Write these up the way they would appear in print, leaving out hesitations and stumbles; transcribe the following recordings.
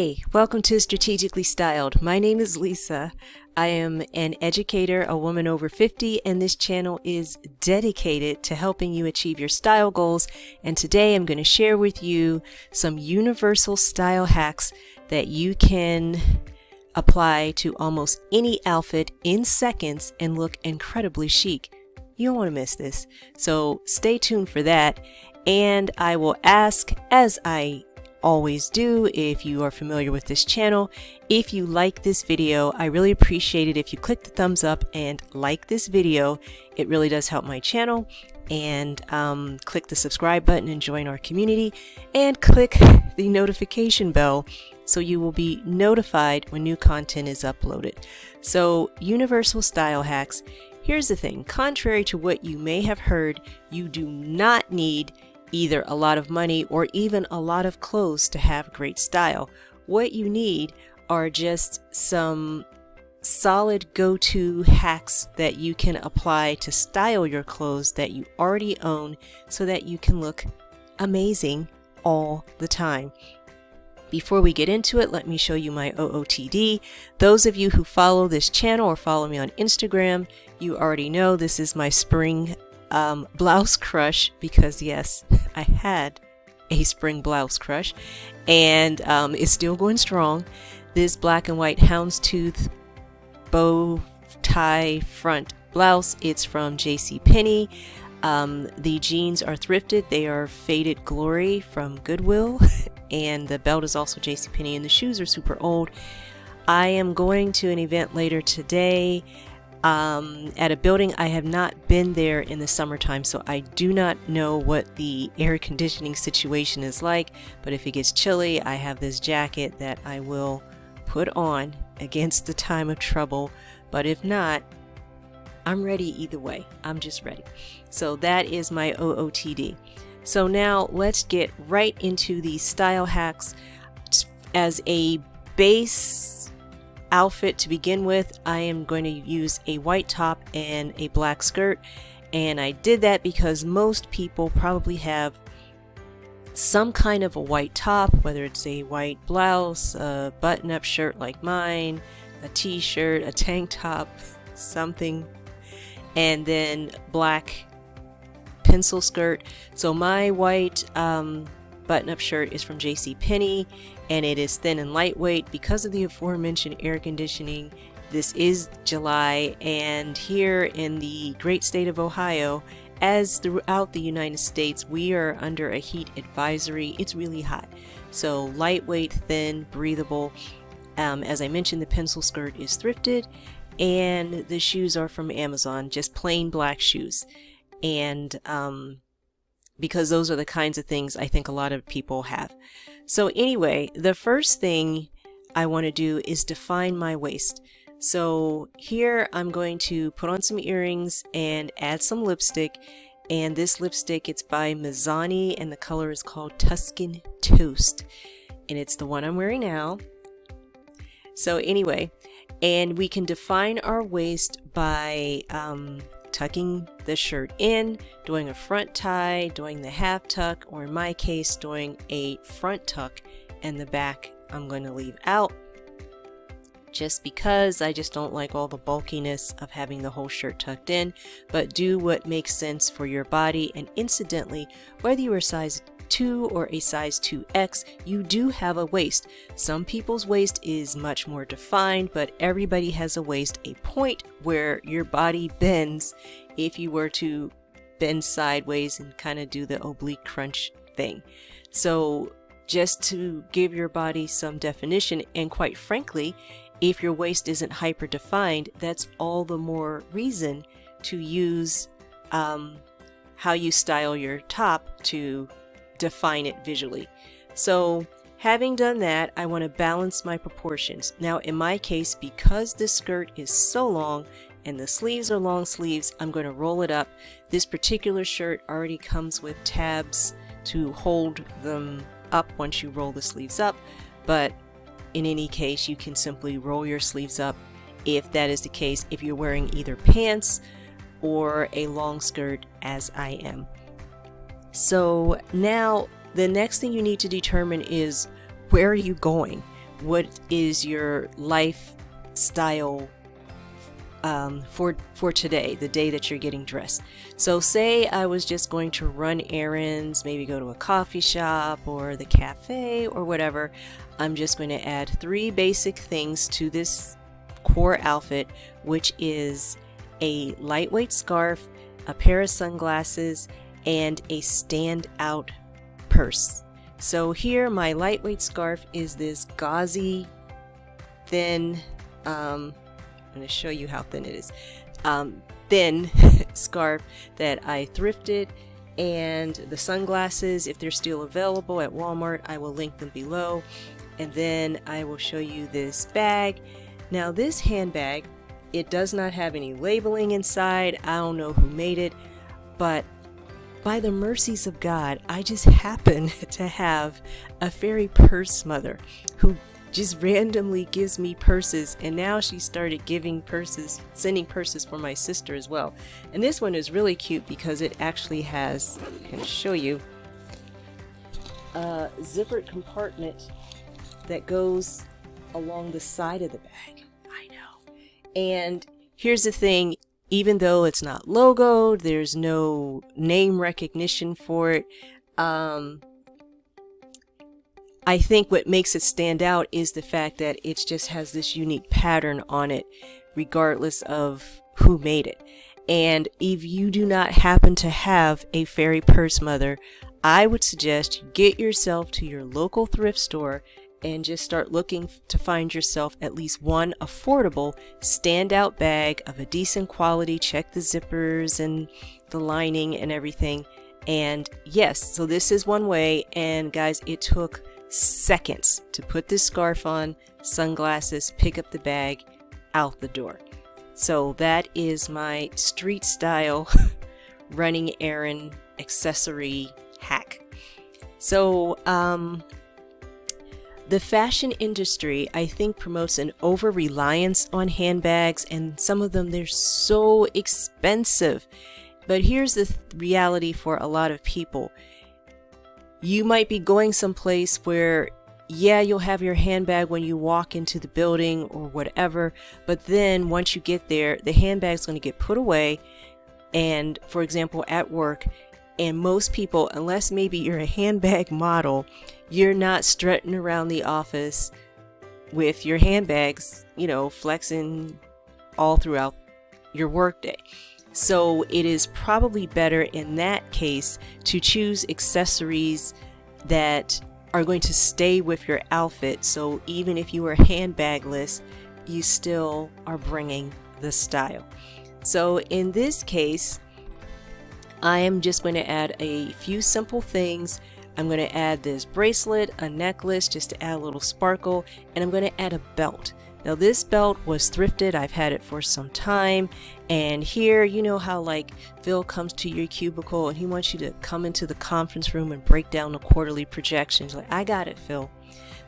Hey, welcome to Strategically Styled. My name is Lisa. I am an educator, a woman over 50, and this channel is dedicated to helping you achieve your style goals. And today I'm going to share with you some universal style hacks that you can apply to almost any outfit in seconds and look incredibly chic. You don't want to miss this. So stay tuned for that. And I will ask, as I always do, if you are familiar with this channel, if you like this video, I really appreciate it if you click the thumbs up and like this video. It really does help my channel. And click the subscribe button and join our community, and click the notification bell so you will be notified when new content is uploaded. So, universal style hacks. Here's the thing, contrary to what you may have heard, you do not need either a lot of money or even a lot of clothes to have great style. What you need are just some solid go-to hacks that you can apply to style your clothes that you already own so that you can look amazing all the time. Before we get into it, let me show you my OOTD. Those of you who follow this channel or follow me on Instagram, you already know this is my spring blouse crush, because yes, I had a spring blouse crush, and it's still going strong. This black and white houndstooth bow tie front blouse, it's from JCPenney. The jeans are thrifted, they are Faded Glory from Goodwill, and the belt is also JCPenney, and the shoes are super old. I am going to an event later today at a building. I have not been there in the summertime, so I do not know what the air conditioning situation is like, but if it gets chilly, I have this jacket that I will put on against the time of trouble. But if not, I'm ready either way. I'm just ready. So that is my OOTD. So now let's get right into the style hacks. As a base outfit to begin with, I am going to use a white top and a black skirt, and I did that because most people probably have some kind of a white top, whether it's a white blouse, a button-up shirt like mine, a t-shirt, a tank top, something, and then black pencil skirt. So my white button-up shirt is from JCPenney, and it is thin and lightweight because of the aforementioned air conditioning. This is July, and here in the great state of Ohio, as throughout the United States, we are under a heat advisory. It's really hot. So lightweight, thin, breathable. As I mentioned, the pencil skirt is thrifted, and the shoes are from Amazon, just plain black shoes. And because those are the kinds of things I think a lot of people have. So anyway, the first thing I want to do is define my waist. So here I'm going to put on some earrings and add some lipstick. And this lipstick, it's by Mazzani, and the color is called Tuscan Toast. And it's the one I'm wearing now. So anyway, and we can define our waist by tucking the shirt in, doing a front tie, doing the half tuck, or in my case, doing a front tuck, and the back I'm going to leave out, just because I just don't like all the bulkiness of having the whole shirt tucked in. But do what makes sense for your body. And incidentally, whether you are size 2 or a size 2X, you do have a waist. Some people's waist is much more defined, but everybody has a waist, a point where your body bends if you were to bend sideways and kind of do the oblique crunch thing. So just to give your body some definition, and quite frankly, if your waist isn't hyper defined, that's all the more reason to use how you style your top to define it visually. So having done that, I want to balance my proportions. Now in my case, because this skirt is so long and the sleeves are long sleeves, I'm going to roll it up. This particular shirt already comes with tabs to hold them up once you roll the sleeves up, but in any case, you can simply roll your sleeves up if that is the case, if you're wearing either pants or a long skirt, as I am. So now the next thing you need to determine is, where are you going? what is your lifestyle for today, the day that you're getting dressed. So say I was just going to run errands, maybe go to a coffee shop or the cafe or whatever. I'm just going to add 3 basic things to this core outfit, which is a lightweight scarf, a pair of sunglasses, and a standout purse. So here my lightweight scarf is this gauzy, thin, I'm going to show you how thin it is, thin scarf that I thrifted. And the sunglasses, if they're still available at Walmart, I will link them below. And then I will show you this bag. Now this handbag, it does not have any labeling inside. I don't know who made it, but by the mercies of God, I just happen to have a fairy purse mother who just randomly gives me purses, and now she started giving purses, sending purses for my sister as well. And this one is really cute because it actually has, I can show you, a zippered compartment that goes along the side of the bag. I know. And here's the thing, even though it's not logoed, there's no name recognition for it, I think what makes it stand out is the fact that it just has this unique pattern on it, regardless of who made it. And if you do not happen to have a fairy purse mother, I would suggest you get yourself to your local thrift store and just start looking to find yourself at least one affordable standout bag of a decent quality. Check the zippers and the lining and everything. And yes, so this is one way. And guys, it took seconds to put this scarf on, sunglasses, pick up the bag, out the door. So that is my street style running errand accessory hack. So the fashion industry, I think, promotes an over-reliance on handbags, and some of them, they're so expensive. But here's the reality for a lot of people. You might be going someplace where, yeah, you'll have your handbag when you walk into the building or whatever, but then once you get there, the handbag's going to get put away. And for example, at work, and most people, unless maybe you're a handbag model, you're not strutting around the office with your handbags, you know, flexing all throughout your workday. So it is probably better in that case to choose accessories that are going to stay with your outfit. So even if you are handbagless, you still are bringing the style. So in this case, I am just going to add a few simple things. I'm going to add this bracelet, a necklace, just to add a little sparkle, and I'm going to add a belt. Now this belt was thrifted. I've had it for some time. And here, you know how like Phil comes to your cubicle and he wants you to come into the conference room and break down the quarterly projections. Like, I got it, Phil.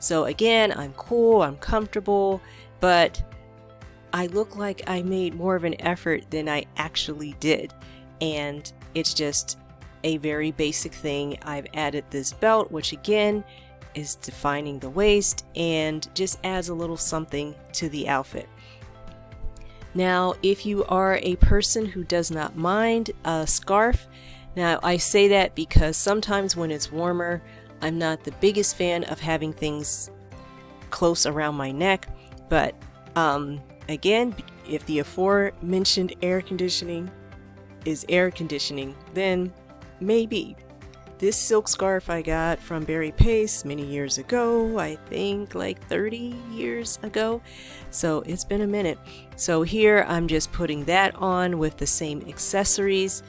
So again, I'm cool, I'm comfortable, but I look like I made more of an effort than I actually did. And it's just a very basic thing. I've added this belt, which again is defining the waist and just adds a little something to the outfit. Now, if you are a person who does not mind a scarf, now I say that because sometimes when it's warmer, I'm not the biggest fan of having things close around my neck, but again, if the aforementioned air conditioning is air conditioning, then maybe. This silk scarf I got from Barry Pace many years ago, I think like 30 years ago. So it's been a minute. So here I'm just putting that on with the same accessories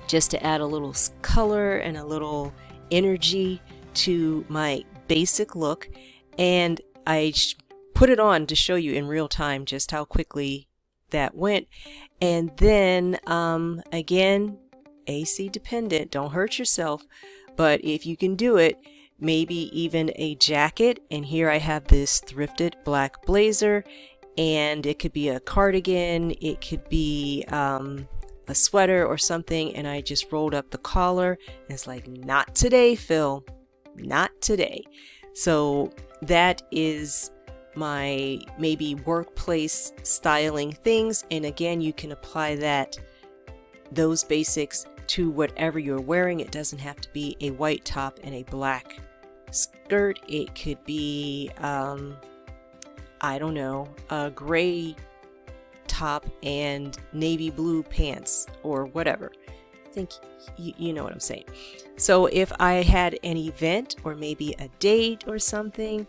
just to add a little color and a little energy to my basic look. And I put it on to show you in real time just how quickly that went. And then again, AC dependent, don't hurt yourself, but if you can do it, maybe even a jacket. And here I have this thrifted black blazer, and it could be a cardigan, it could be a sweater or something, and I just rolled up the collar and it's like, not today, Phil, not today. So that is my maybe workplace styling things. And again, you can apply those basics to whatever you're wearing. It doesn't have to be a white top and a black skirt. It could be I don't know, a gray top and navy blue pants or whatever. I think you know what I'm saying. So if I had an event or maybe a date or something,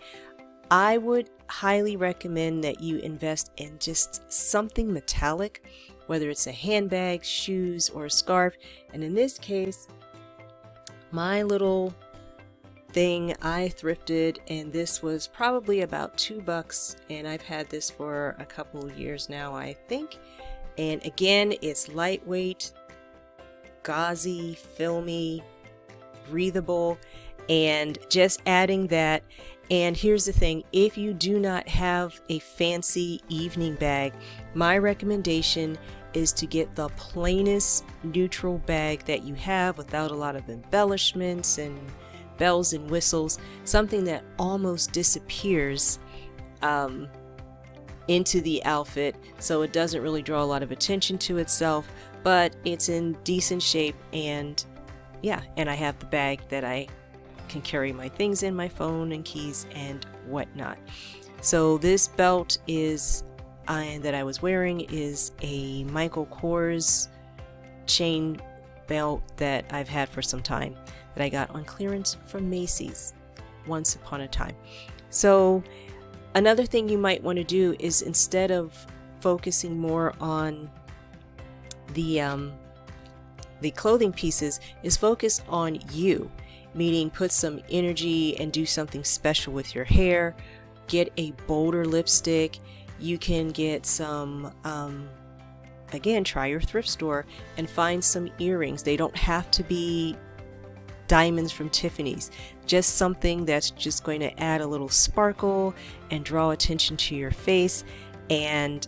I would highly recommend that you invest in just something metallic, whether it's a handbag, shoes, or a scarf. And in this case, my little thing I thrifted, and this was probably about $2, and I've had this for a couple of years now, I think. And again, it's lightweight, gauzy, filmy, breathable, and just adding that. And here's the thing, if you do not have a fancy evening bag, my recommendation is to get the plainest neutral bag that you have without a lot of embellishments and bells and whistles, something that almost disappears into the outfit, so it doesn't really draw a lot of attention to itself, but it's in decent shape. And yeah, and I have the bag that I can carry my things in, my phone and keys and whatnot. So this belt is that I was wearing is a Michael Kors chain belt that I've had for some time, that I got on clearance from Macy's once upon a time. So another thing you might want to do is, instead of focusing more on the clothing pieces, is focus on you, meaning put some energy and do something special with your hair. Get a bolder lipstick. You can get some again, try your thrift store and find some earrings. They don't have to be diamonds from Tiffany's, just something that's just going to add a little sparkle and draw attention to your face. And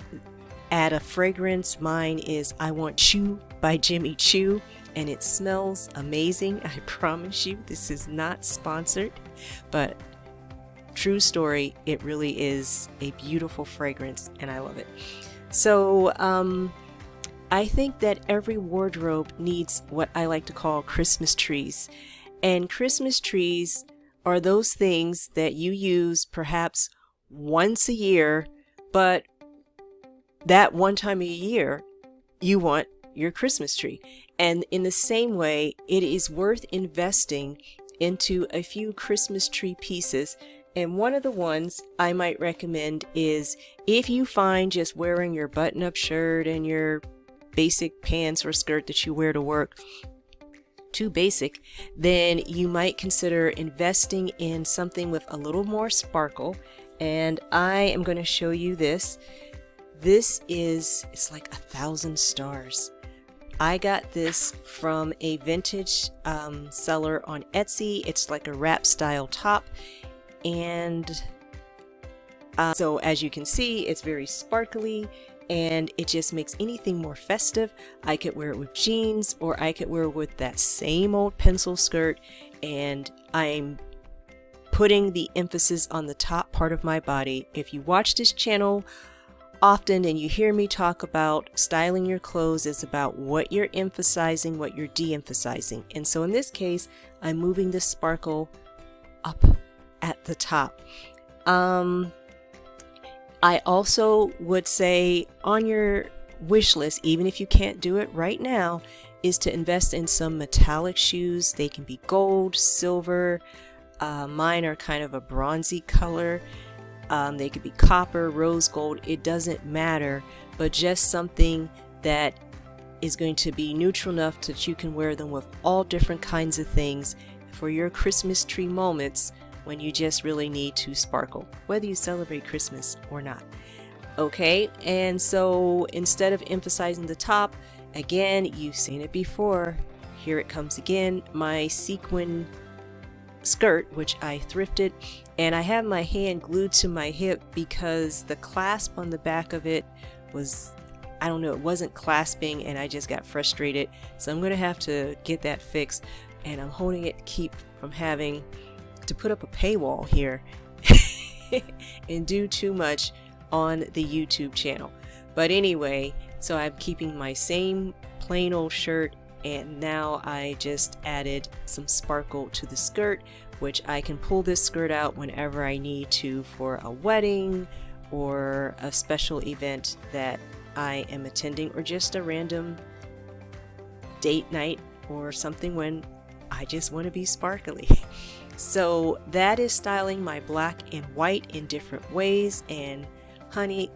add a fragrance. Mine is I Want Choo by Jimmy Choo, and it smells amazing. I promise you, this is not sponsored, but true story, it really is a beautiful fragrance and I love it. So I think that every wardrobe needs what I like to call Christmas trees. And Christmas trees are those things that you use perhaps once a year, but that one time a year you want your Christmas tree. And in the same way, it is worth investing into a few Christmas tree pieces. And one of the ones I might recommend is, if you find just wearing your button-up shirt and your basic pants or skirt that you wear to work too basic, then you might consider investing in something with a little more sparkle. And I am going to show you this. It's like 1,000 stars. I got this from a vintage seller on Etsy. It's like a wrap style top, and so as you can see, it's very sparkly and it just makes anything more festive. I could wear it with jeans, or I could wear it with that same old pencil skirt, and I'm putting the emphasis on the top part of my body. If you watch this channel often and you hear me talk about styling your clothes, it's about what you're emphasizing, what you're de-emphasizing. And so in this case, I'm moving the sparkle up at the top. I also would say on your wish list, even if you can't do it right now, is to invest in some metallic shoes. They can be gold, silver. Mine are kind of a bronzy color. They could be copper, rose gold, it doesn't matter, but just something that is going to be neutral enough that you can wear them with all different kinds of things for your Christmas tree moments when you just really need to sparkle, whether you celebrate Christmas or not. Okay, and so instead of emphasizing the top, again, you've seen it before, here it comes again, my sequin skirt, which I thrifted, and I have my hand glued to my hip because the clasp on the back of it was, I don't know, it wasn't clasping, and I just got frustrated, so I'm gonna have to get that fixed, and I'm holding it to keep from having to put up a paywall here and do too much on the YouTube channel. But anyway, so I'm keeping my same plain old shirt, and now I just added some sparkle to the skirt, which I can pull this skirt out whenever I need to for a wedding or a special event that I am attending, or just a random date night or something when I just want to be sparkly. So that is styling my black and white in different ways. And honey,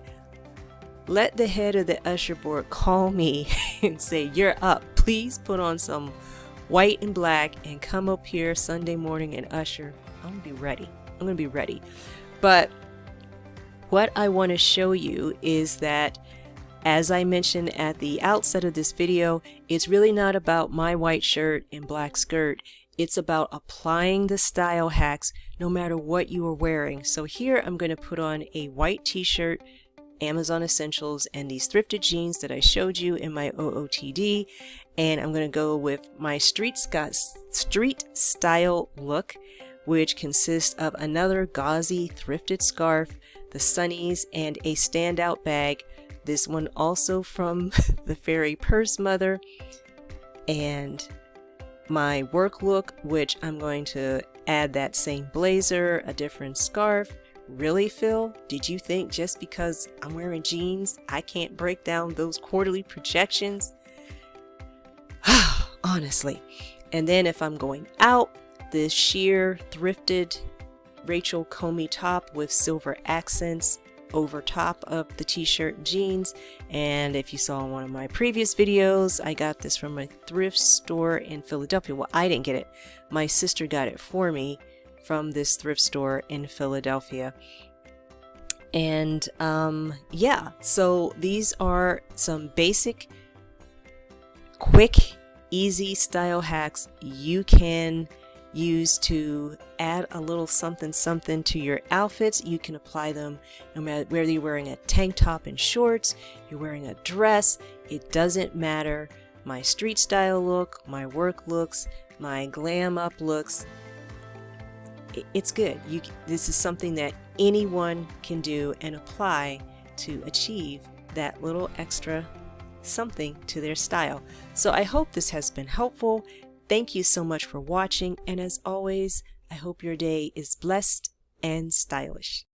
let the head of the usher board call me and say, you're up. Please put on some white and black and come up here Sunday morning and usher. I'm gonna be ready. I'm gonna be ready. But what I want to show you is that, as I mentioned at the outset of this video, it's really not about my white shirt and black skirt. It's about applying the style hacks no matter what you are wearing. So here I'm going to put on a white t-shirt, Amazon Essentials, and these thrifted jeans that I showed you in my OOTD. And I'm going to go with my street style look, which consists of another gauzy thrifted scarf, the sunnies, and a standout bag. This one also from the Fairy Purse Mother. And my work look, which I'm going to add that same blazer, a different scarf. Really, Phil? Did you think just because I'm wearing jeans, I can't break down those quarterly projections? Honestly. And then if I'm going out, this sheer thrifted Rachel Comey top with silver accents over top of the t-shirt and jeans. And if you saw in one of my previous videos, I got this from a thrift store in Philadelphia. Well, I didn't get it. My sister got it for me from this thrift store in Philadelphia. And yeah, so these are some basic, quick, easy style hacks you can use to add a little something something to your outfits. You can apply them no matter whether you're wearing a tank top and shorts, you're wearing a dress, it doesn't matter. My street style look, my work looks, my glam up looks, it's good. This is something that anyone can do and apply to achieve that little extra something to their style. So I hope this has been helpful. Thank you so much for watching, and as always, I hope your day is blessed and stylish.